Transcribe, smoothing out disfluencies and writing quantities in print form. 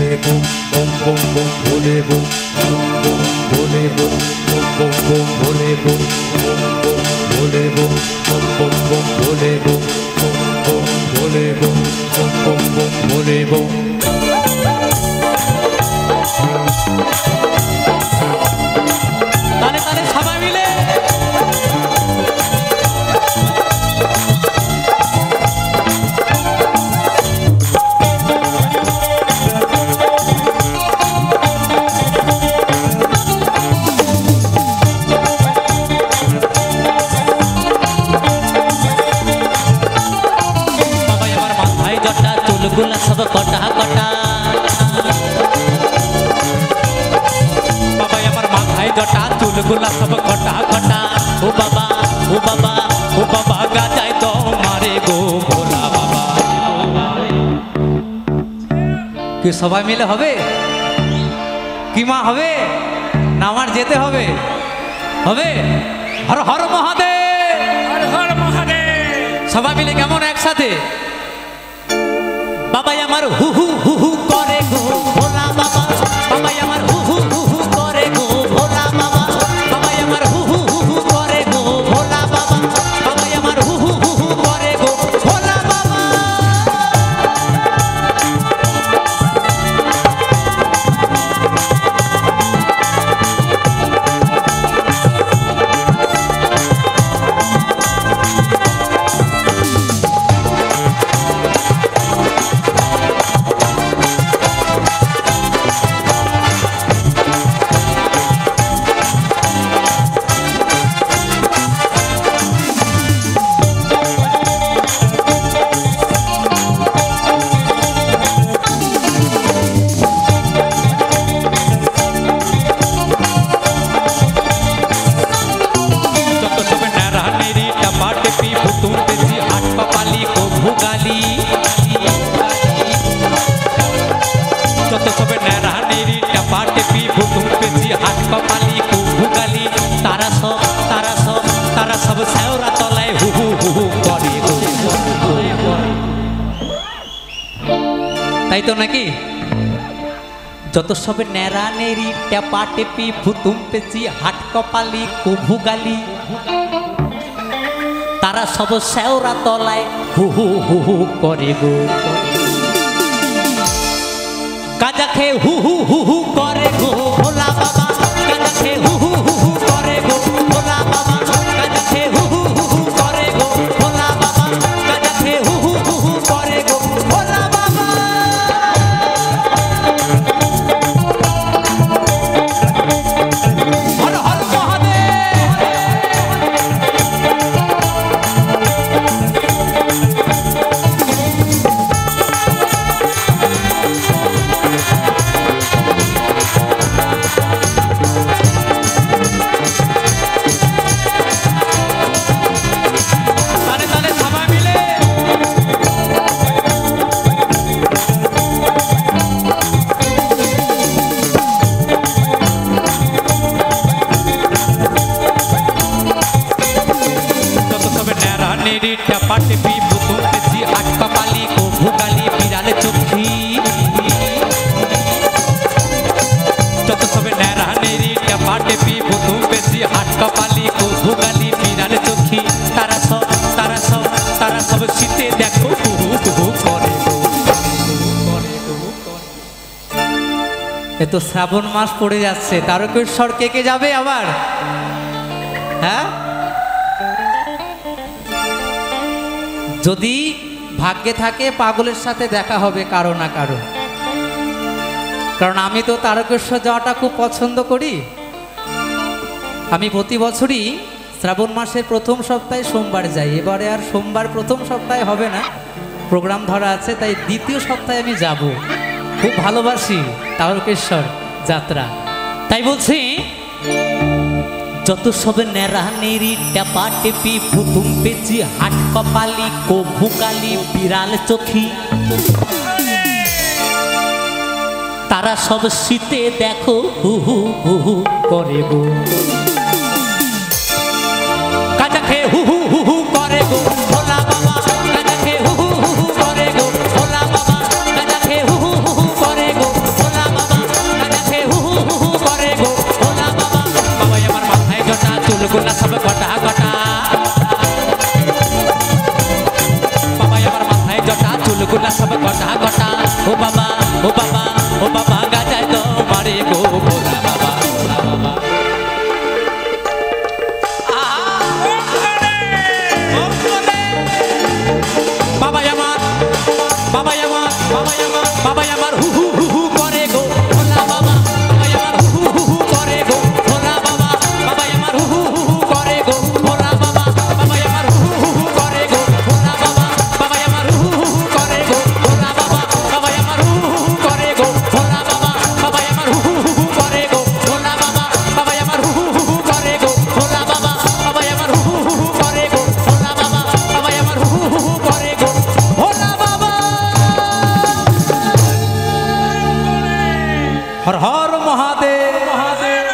भोले बम बम बम बम भोले बम बम भोले बम बम बम भोले बम भोले बम बम बम भोले बम बम भोले बम बम बम भोले बम। ताले ताले सबाई मिले गुला सब कटा कटा बाबा আমার মাথায় জটা চুলগুলা সব কটা কটা ও বাবা ও বাবা ও বাবা গাজায় তো মারে গো ভোলা বাবা। কি সবাই মিলে হবে কি মা হবে না আমার যেতে হবে হবে হর হর মহাদেব হর হর মহাদেব সবাই মিলে কেমন একসাথে बाबा আমার হু হু হু হু করে গো ভোলা বাবা বাবা আমার হু হু হু হু করে গো ভোলা বাবা বাবা আমার হু হু হু হু করে গো ভোলা বাবা বাবা আমার হু হু হু হু করে গো ভোলা বাবা। তাই তো নাকি যত সবে নেড়া নেড়ি টেপা টেপি ভুতুম পেঁচি হাট কপালি কভু গালি তারা সব শেওরা তলায় হু হু হু হু করে গো গাঁজা খেয়ে হু হু হু হু করে গো ভোলা বাবা গাঁজা খেয়ে হু হু হু হু করে গো ভোলা বাবা গাঁজা খেয়ে হু হু হু হু করে গো ভোলা বাবা গাঁজা খেয়ে হু হু হু হু করে গো ভোলা বাবা। হর হর মহাদেব টেপি ভুতুম পেঁচি হাট কপালি কভু গালি বিড়ালে চোখি যত সবে নেড়া নেড়ি টেপা টেপি ভুতুম পেঁচি হাট কপালি কভু গালি বিড়ালে চোখি তারা সব শীতে দেখো হু হু হু করে এ তো শ্রাবণ মাস পড়ে যাচ্ছে তারকেশ্বর কে কে যাবে আবার হ্যাঁ যদি ভাগ্যে থাকে পাগলের সাথে দেখা হবে কারো না কারো কারণ আমি তো তারকেশ্বর যাওয়াটা খুব পছন্দ করি আমি প্রতি বছরই শ্রাবণ মাসের প্রথম সপ্তাহে সোমবার যাই এবারে আর সোমবার প্রথম সপ্তাহে হবে না প্রোগ্রাম ধরা আছে তাই দ্বিতীয় সপ্তাহে আমি যাব খুব ভালোবাসি তারকেশ্বর যাত্রা তাই বলছি যত সবে নেড়া নেড়ি টেপা টেপি ভুতুম পেঁচি হাট কপালি কভু গালি বিড়াল চোখি তারা সব শীতে দেখো হু হু হু হু করে গো গাঁজা খেয়ে হু হু হু হু করে গো ভোলা বাবা গাঁজা খেয়ে হু হু হু হু করে গো ভোলা বাবা গাঁজা খেয়ে হু হু হু হু করে গো ও বাবা ও বাবা ও বাবা গাজায় তোমারে গো ভোলা বাবা ভোলা বাবা বাবা আমার বাবা আমার বাবা আমার বাবা আমার হু হু হু হু করে গো ভোলা বাবা বাবা আমার হু হু হু হু করে গো ভোলা বাবা বাবা আমার হু হু হু হু করে গো ভোলা বাবা বাবা আমার হু হু হু হু করে গো ভোলা বাবা বাবা আমার হু হু হু হু করে গো ভোলা বাবা বাবা আমার হু হু হু হু করে গো ভোলা বাবা বাবা আমার হু হু হু হু করে গো ভোলা বাবা বাবা আমার হু হু হু হু করে গো ভোলা বাবা বাবা আমার হু হু হু হু করে গো ভোলা বাবা বাবা আমার হু হু হু হু করে গো ভোলা বাবা হর হর মহাদেব মহাদেব